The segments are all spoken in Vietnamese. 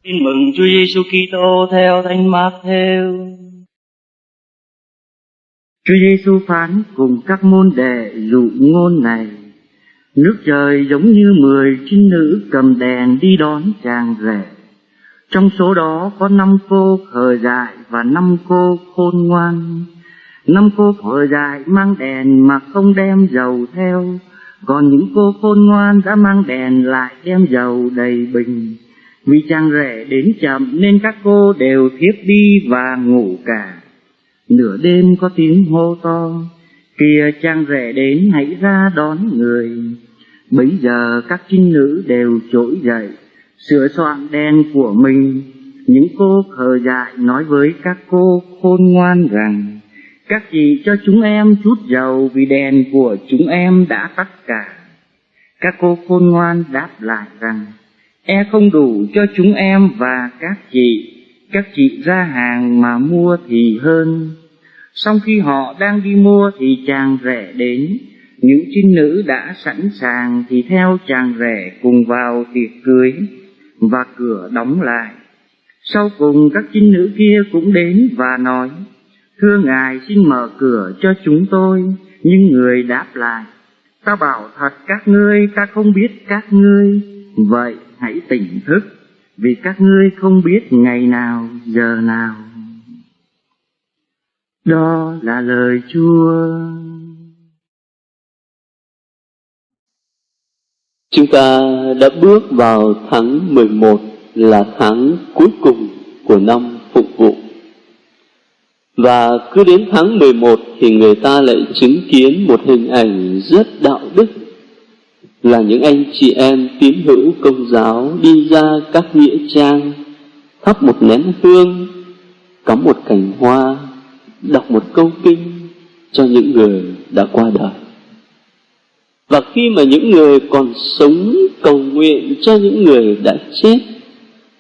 Tin mừng Chúa Giêsu Kitô theo Thánh Mác-thêu. Chúa Giêsu phán cùng các môn đệ dụ ngôn này: nước trời giống như 10 trinh nữ cầm đèn đi đón chàng rể. Trong số đó có 5 cô khờ dại và 5 cô khôn ngoan. 5 cô khờ dại mang đèn mà không đem dầu theo, còn những cô khôn ngoan đã mang đèn lại đem dầu đầy bình. Vì chàng rể đến chậm nên các cô đều thiếp đi và ngủ cả. Nửa đêm có tiếng hô to: kìa, chàng rể đến, hãy ra đón người. Bấy giờ các trinh nữ đều trỗi dậy, sửa soạn đèn của mình. Những cô khờ dại nói với các cô khôn ngoan rằng: các chị cho chúng em chút dầu, vì đèn của chúng em đã tắt cả. Các cô khôn ngoan đáp lại rằng: không đủ cho chúng em và các chị ra hàng mà mua thì hơn. Song khi họ đang đi mua thì chàng rể đến. Những trinh nữ đã sẵn sàng thì theo chàng rể cùng vào tiệc cưới, và cửa đóng lại. Sau cùng các trinh nữ kia cũng đến và nói: thưa ngài, xin mở cửa cho chúng tôi. Nhưng người đáp lại: ta bảo thật các ngươi, ta không biết các ngươi. Vậy hãy tỉnh thức, vì các ngươi không biết ngày nào, giờ nào. Đó là lời Chúa. Chúng ta đã bước vào tháng 11, là tháng cuối cùng của năm phục vụ. Và cứ đến tháng 11 thì người ta lại chứng kiến một hình ảnh rất đạo đức, là những anh chị em tín hữu Công giáo đi ra các nghĩa trang, thắp một nén hương, cắm một cành hoa, đọc một câu kinh cho những người đã qua đời. Và khi mà những người còn sống cầu nguyện cho những người đã chết,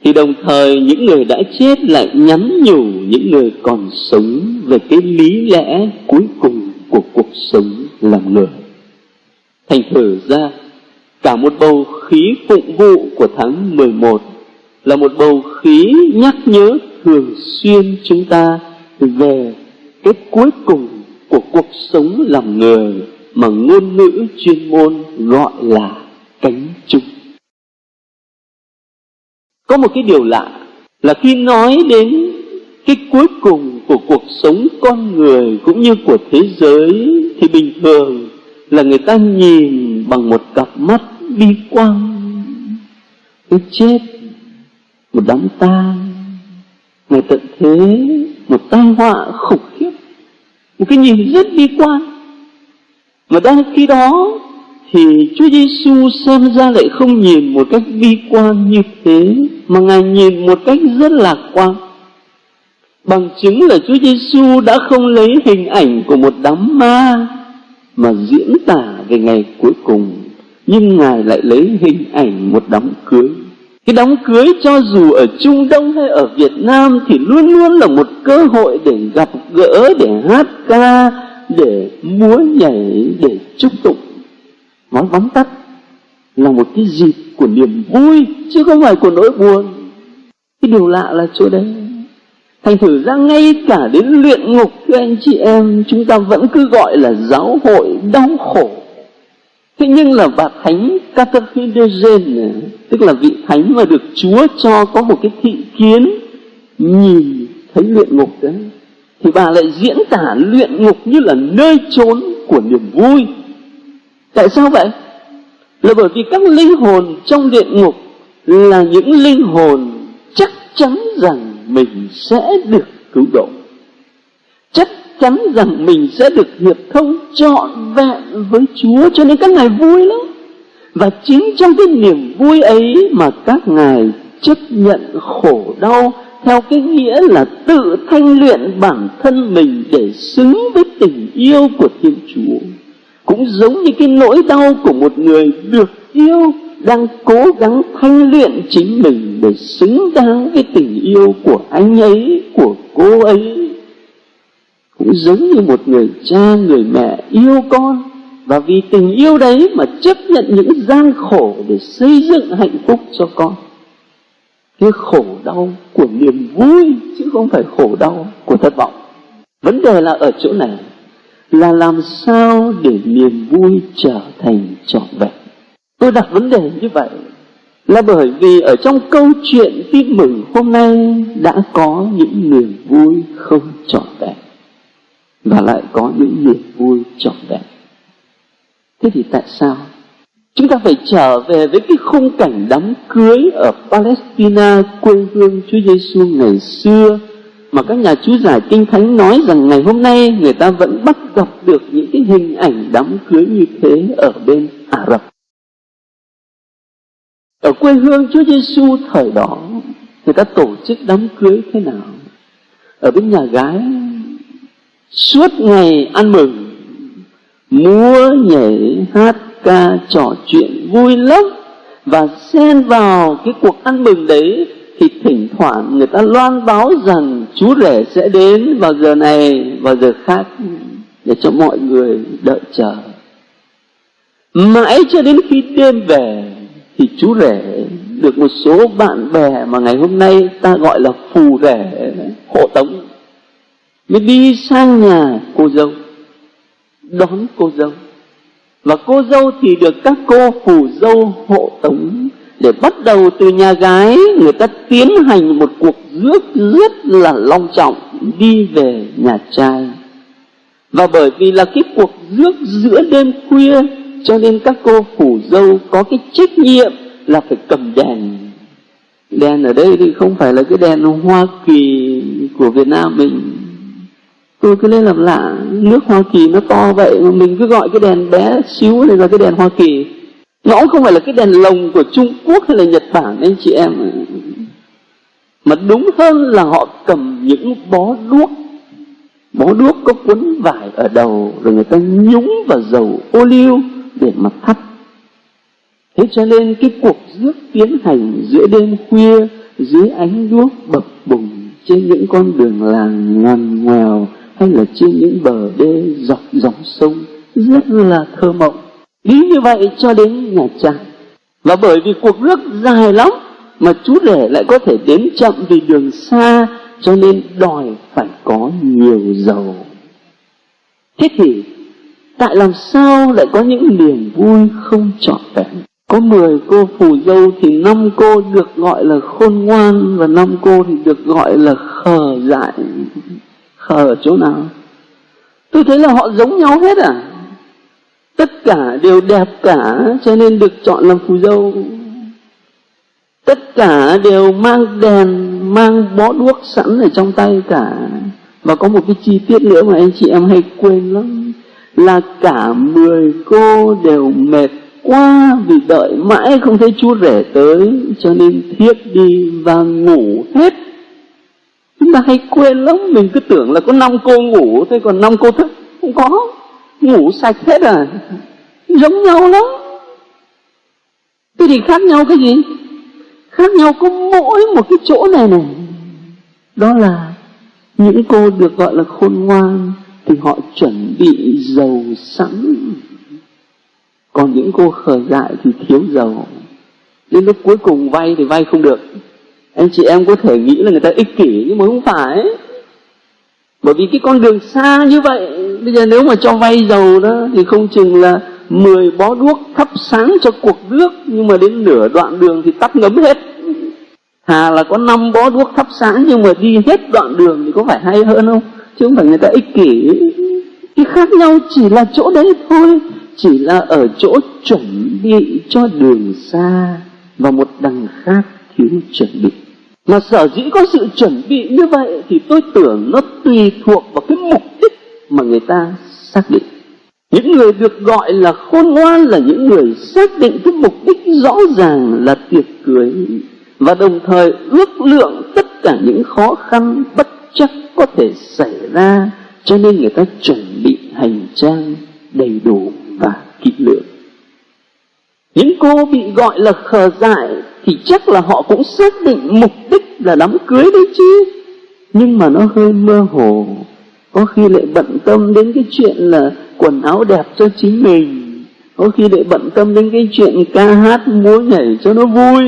thì đồng thời những người đã chết lại nhắn nhủ những người còn sống về cái lý lẽ cuối cùng của cuộc sống làm người. Thành thử ra, cả một bầu khí phụng vụ của tháng 11 là một bầu khí nhắc nhớ thường xuyên chúng ta về cái cuối cùng của cuộc sống làm người mà ngôn ngữ chuyên môn gọi là cánh chung. Có một cái điều lạ là khi nói đến cái cuối cùng của cuộc sống con người cũng như của thế giới thì bình thường là người ta nhìn bằng một cặp mắt bi quan. Cái chết, một đám tang, ngày tận thế, một tai họa khủng khiếp, một cái nhìn rất bi quan. Mà đang khi đó thì Chúa Giêsu xem ra lại không nhìn một cách bi quan như thế, mà Ngài nhìn một cách rất lạc quan. Bằng chứng là Chúa Giêsu đã không lấy hình ảnh của một đám ma mà diễn tả về ngày cuối cùng, nhưng Ngài lại lấy hình ảnh một đám cưới. Cái đám cưới cho dù ở Trung Đông hay ở Việt Nam thì luôn luôn là một cơ hội để gặp gỡ, để hát ca, để múa nhảy, để chúc tụng. Nói vắn tắt là một cái dịp của niềm vui, chứ không phải của nỗi buồn. Cái điều lạ là chỗ đấy. Thành thử ra ngay cả đến luyện ngục, thưa anh chị em, chúng ta vẫn cứ gọi là giáo hội đau khổ. Thế nhưng là bà Thánh Catherine de Siena, tức là vị thánh mà được Chúa cho có một cái thị kiến nhìn thấy luyện ngục đấy, thì bà lại diễn tả luyện ngục như là nơi chốn của niềm vui. Tại sao vậy? Là bởi vì các linh hồn trong địa ngục là những linh hồn chắc chắn rằng mình sẽ được cứu độ, chắc chắn rằng mình sẽ được hiệp thông trọn vẹn với Chúa, cho nên các ngài vui lắm. Và chính trong cái niềm vui ấy mà các ngài chấp nhận khổ đau, theo cái nghĩa là tự thanh luyện bản thân mình để xứng với tình yêu của Thiên Chúa. Cũng giống như cái nỗi đau của một người được yêu đang cố gắng thanh luyện chính mình để xứng đáng với tình yêu của anh ấy, của cô ấy. Cũng giống như một người cha, người mẹ yêu con, và vì tình yêu đấy mà chấp nhận những gian khổ để xây dựng hạnh phúc cho con. cái khổ đau của niềm vui, chứ không phải khổ đau của thất vọng. Vấn đề là ở chỗ này, là làm sao để niềm vui trở thành trọn vẹn. Tôi đặt vấn đề như vậy là bởi vì ở trong câu chuyện tin mừng hôm nay đã có những niềm vui không trọn vẹn và lại có những niềm vui trọn vẹn. Thế thì tại sao? Chúng ta phải trở về với cái khung cảnh đám cưới ở Palestine, quê hương Chúa Giêsu ngày xưa, mà các nhà chú giải Kinh Thánh nói rằng ngày hôm nay người ta vẫn bắt gặp được những cái hình ảnh đám cưới như thế ở bên Ả Rập. Ở quê hương Chúa Giêsu thời đó, người ta tổ chức đám cưới thế nào? Ở bên nhà gái, suốt ngày ăn mừng, múa nhảy hát ca trò chuyện vui lắm. Và xen vào cái cuộc ăn mừng đấy thì thỉnh thoảng người ta loan báo rằng chú rể sẽ đến vào giờ này, vào giờ khác, để cho mọi người đợi chờ. Mãi cho đến khi đêm về thì chú rể được một số bạn bè mà ngày hôm nay ta gọi là phù rể hộ tống, mới đi sang nhà cô dâu đón cô dâu. Và cô dâu thì được các cô phù dâu hộ tống để bắt đầu từ nhà gái người ta tiến hành một cuộc rước rất là long trọng đi về nhà trai. Và bởi vì là cái cuộc rước giữa đêm khuya cho nên các cô phù dâu có cái trách nhiệm là phải cầm đèn. Đèn ở đây thì không phải là cái đèn Hoa Kỳ của Việt Nam mình. Tôi cứ lên làm lạ, nước Hoa Kỳ nó to vậy mà mình cứ gọi cái đèn bé xíu này là cái đèn Hoa Kỳ. Nó cũng không phải là cái đèn lồng của Trung Quốc hay là Nhật Bản anh chị em. Mà đúng hơn là họ cầm những bó đuốc. Bó đuốc có cuốn vải ở đầu, rồi người ta nhúng vào dầu ô liu để mà thắp. Thế cho nên cái cuộc rước tiến hành giữa đêm khuya, dưới ánh đuốc bập bùng trên những con đường làng ngoằn ngoèo hay là trên những bờ đê dọc dòng sông rất là thơ mộng. Đi như vậy cho đến nhà trai. Và bởi vì cuộc rước dài lắm mà chú rể lại có thể đến chậm vì đường xa, cho nên đòi phải có nhiều dầu. Thế thì tại làm sao lại có những niềm vui không trọn vẹn? Có 10 cô phù dâu thì 5 cô được gọi là khôn ngoan và 5 cô thì được gọi là khờ dại. Khờ ở chỗ nào? Tôi thấy là họ giống nhau hết à? Tất cả đều đẹp cả cho nên được chọn làm phù dâu. Tất cả đều mang đèn, mang bó đuốc sẵn ở trong tay cả. Và có một cái chi tiết nữa mà anh chị em hay quên lắm, là cả 10 cô đều mệt quá vì đợi mãi không thấy chú rể tới, cho nên thiếp đi và ngủ hết. Chúng ta hay quên lắm, mình cứ tưởng là có 5 cô ngủ thôi, còn 5 cô thức. Không có, ngủ sạch hết à. Giống nhau lắm. Thế thì khác nhau cái gì? Khác nhau có mỗi một cái chỗ này này. Đó là những cô được gọi là khôn ngoan thì họ chuẩn bị dầu sẵn. Còn những cô khờ dại thì thiếu dầu. Đến lúc cuối cùng vay thì vay không được. Anh chị em có thể nghĩ là người ta ích kỷ, nhưng mà không phải. Bởi vì cái con đường xa như vậy, bây giờ nếu mà cho vay dầu đó thì không chừng là 10 bó đuốc thắp sáng cho cuộc rước, nhưng mà đến nửa đoạn đường thì tắt ngấm hết. Thà là có 5 bó đuốc thắp sáng nhưng mà đi hết đoạn đường thì có phải hay hơn không? Chứ không phải người ta ích kỷ. Cái khác nhau chỉ là chỗ đấy thôi, chỉ là ở chỗ chuẩn bị cho đường xa và một đằng khác thiếu chuẩn bị. Mà sở dĩ có sự chuẩn bị như vậy thì tôi tưởng nó tùy thuộc vào cái mục đích mà người ta xác định. Những người được gọi là khôn ngoan là những người xác định cái mục đích rõ ràng là tiệc cưới, và đồng thời ước lượng tất cả những khó khăn bất trắc có thể xảy ra, cho nên người ta chuẩn bị hành trang đầy đủ và kỹ lưỡng. Những cô bị gọi là khờ dại thì chắc là họ cũng xác định mục đích là đám cưới đấy chứ, nhưng mà nó hơi mơ hồ. Có khi lại bận tâm đến cái chuyện là quần áo đẹp cho chính mình, có khi lại bận tâm đến cái chuyện ca hát múa nhảy cho nó vui,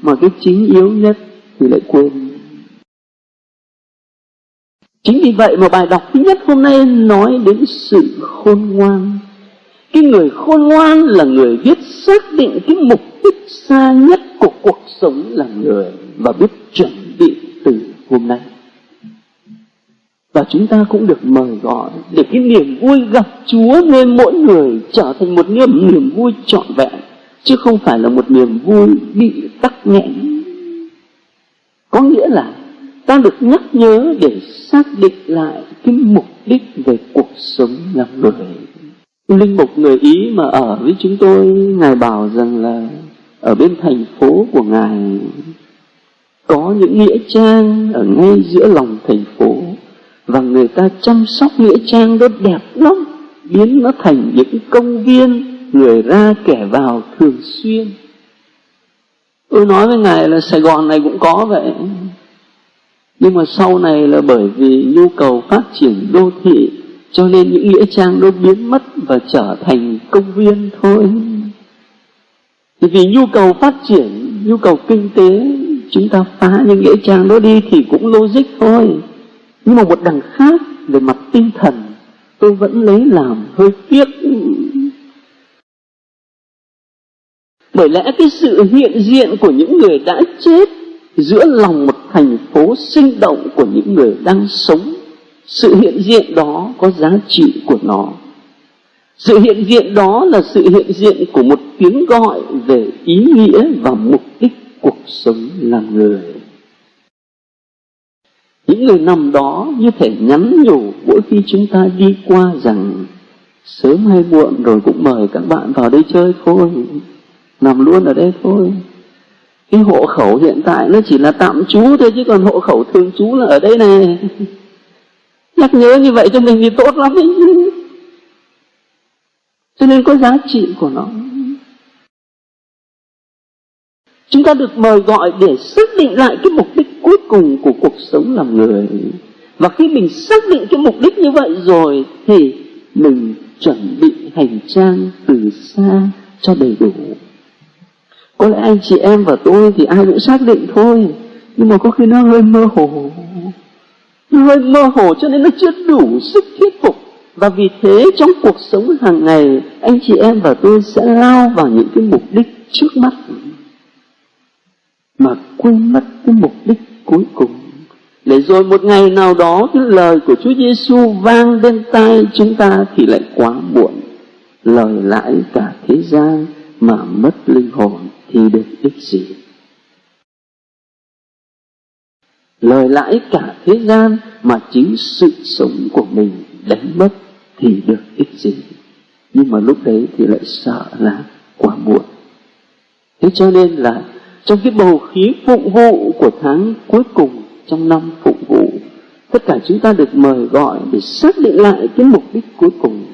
mà cái chính yếu nhất thì lại quên. Chính vì vậy mà bài đọc thứ nhất hôm nay nói đến sự khôn ngoan. Cái người khôn ngoan là người biết xác định cái mục đích xa nhất của cuộc sống là người, và biết chuẩn bị từ hôm nay. Và chúng ta cũng được mời gọi để cái niềm vui gặp Chúa nơi mỗi người trở thành một niềm vui trọn vẹn, chứ không phải là một niềm vui bị tắc nghẽn. Có nghĩa là ta được nhắc nhớ để xác định lại cái mục đích về cuộc sống làm người. Linh mục người Ý mà ở với chúng tôi, Ngài bảo rằng là ở bên thành phố của Ngài có những nghĩa trang ở ngay giữa lòng thành phố, và người ta chăm sóc nghĩa trang đó đẹp lắm, biến nó thành những công viên, người ra kẻ vào thường xuyên. Tôi nói với Ngài là Sài Gòn này cũng có vậy, nhưng mà sau này là bởi vì nhu cầu phát triển đô thị, cho nên những nghĩa trang đó biến mất và trở thành công viên thôi. Vì nhu cầu phát triển, nhu cầu kinh tế, chúng ta phá những nghĩa trang đó đi thì cũng logic thôi. Nhưng mà một đằng khác, về mặt tinh thần, tôi vẫn lấy làm hơi tiếc. Bởi lẽ cái sự hiện diện của những người đã chết giữa lòng một thành phố sinh động của những người đang sống, sự hiện diện đó có giá trị của nó. Sự hiện diện đó là sự hiện diện của một tiếng gọi về ý nghĩa và mục đích cuộc sống làm người. Những người nằm đó như thể nhắn nhủ mỗi khi chúng ta đi qua rằng sớm hay muộn rồi cũng mời các bạn vào đây chơi thôi, nằm luôn ở đây thôi. Cái hộ khẩu hiện tại nó chỉ là tạm trú thôi, chứ còn hộ khẩu thường trú là ở đây này. Nhắc nhớ như vậy cho mình thì tốt lắm ấy. Cho nên có giá trị của nó. Chúng ta được mời gọi để xác định lại cái mục đích cuối cùng của cuộc sống làm người. Và khi mình xác định cái mục đích như vậy rồi thì mình chuẩn bị hành trang từ xa cho đầy đủ. Có lẽ anh chị em và tôi thì ai cũng xác định thôi, nhưng mà có khi nó hơi mơ hồ. Nó hơi mơ hồ cho nên nó chưa đủ sức thuyết phục. Và vì thế trong cuộc sống hàng ngày, anh chị em và tôi sẽ lao vào những cái mục đích trước mắt mà quên mất cái mục đích cuối cùng. Để rồi một ngày nào đó cái lời của Chúa Giêsu vang bên tai chúng ta thì lại quá muộn. Lời lãi cả thế gian mà mất linh hồn thì được ích gì? Lời lãi cả thế gian mà chính sự sống của mình đánh mất thì được ích gì? Nhưng mà lúc đấy thì lại sợ là quá muộn. Thế cho nên là trong cái bầu khí phụng vụ của tháng cuối cùng trong năm phụng vụ, tất cả chúng ta được mời gọi để xác định lại cái mục đích cuối cùng.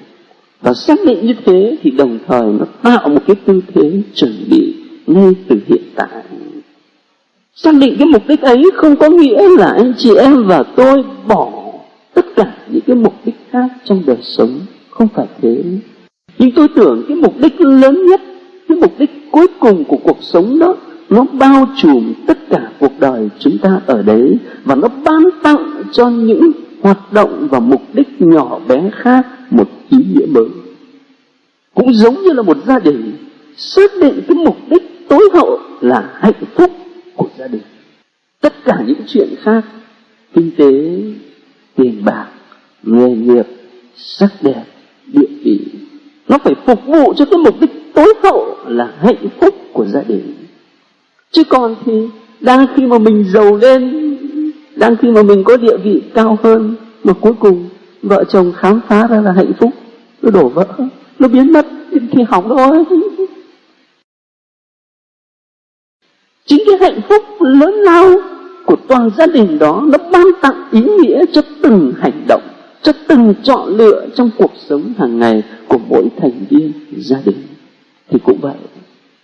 Và xác định như thế thì đồng thời nó tạo một cái tư thế chuẩn bị ngay từ hiện tại. Xác định cái mục đích ấy không có nghĩa là anh chị em và tôi bỏ tất cả những cái mục đích khác trong đời sống. Không phải thế. Nhưng tôi tưởng cái mục đích lớn nhất, cái mục đích cuối cùng của cuộc sống đó, nó bao trùm tất cả cuộc đời chúng ta ở đấy. Và nó ban tặng cho những hoạt động và mục đích nhỏ bé khác một ý nghĩa mới. Cũng giống như là một gia đình xác định cái mục đích tối hậu là hạnh phúc của gia đình. Tất cả những chuyện khác, kinh tế, tiền bạc, nghề nghiệp, sắc đẹp, địa vị, nó phải phục vụ cho cái mục đích tối hậu là hạnh phúc của gia đình. Chứ còn thì đang khi mà mình giàu lên, đang khi mà mình có địa vị cao hơn, mà cuối cùng vợ chồng khám phá ra là hạnh phúc, nó đổ vỡ, nó biến mất thì hỏng thôi. Chính cái hạnh phúc lớn lao của toàn gia đình đó, nó ban tặng ý nghĩa cho từng hành động, cho từng chọn lựa trong cuộc sống hàng ngày của mỗi thành viên gia đình. Thì cũng vậy,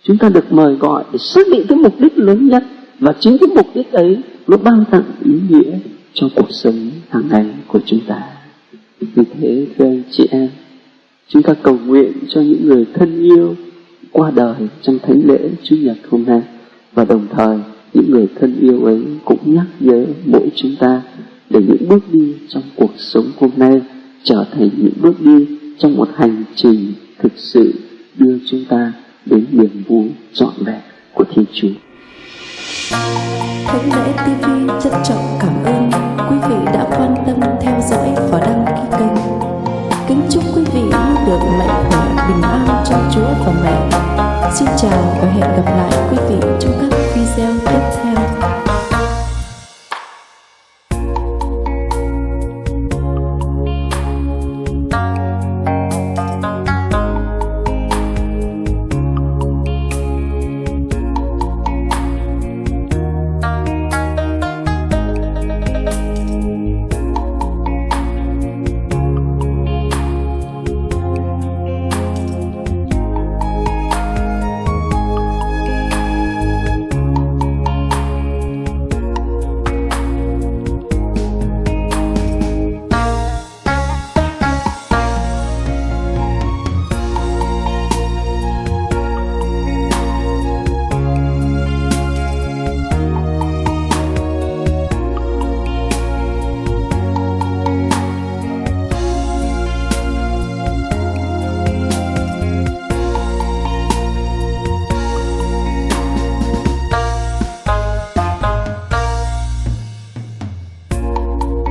chúng ta được mời gọi để xác định cái mục đích lớn nhất, và chính cái mục đích ấy nó ban tặng ý nghĩa cho cuộc sống hàng ngày của chúng ta. Vì thế thưa anh chị em, chúng ta cầu nguyện cho những người thân yêu qua đời trong thánh lễ Chủ nhật hôm nay, và đồng thời những người thân yêu ấy cũng nhắc nhớ mỗi chúng ta để những bước đi trong cuộc sống hôm nay trở thành những bước đi trong một hành trình thực sự đưa chúng ta đến niềm vui trọn vẹn của Thiên Chúa. Thánh Lễ TV trân trọng cảm ơn quý vị đã quan tâm theo dõi và đăng ký kênh. Kính chúc quý vị luôn được mạnh khỏe, bình an trong Chúa và mẹ. Xin chào và hẹn gặp lại quý vị trong các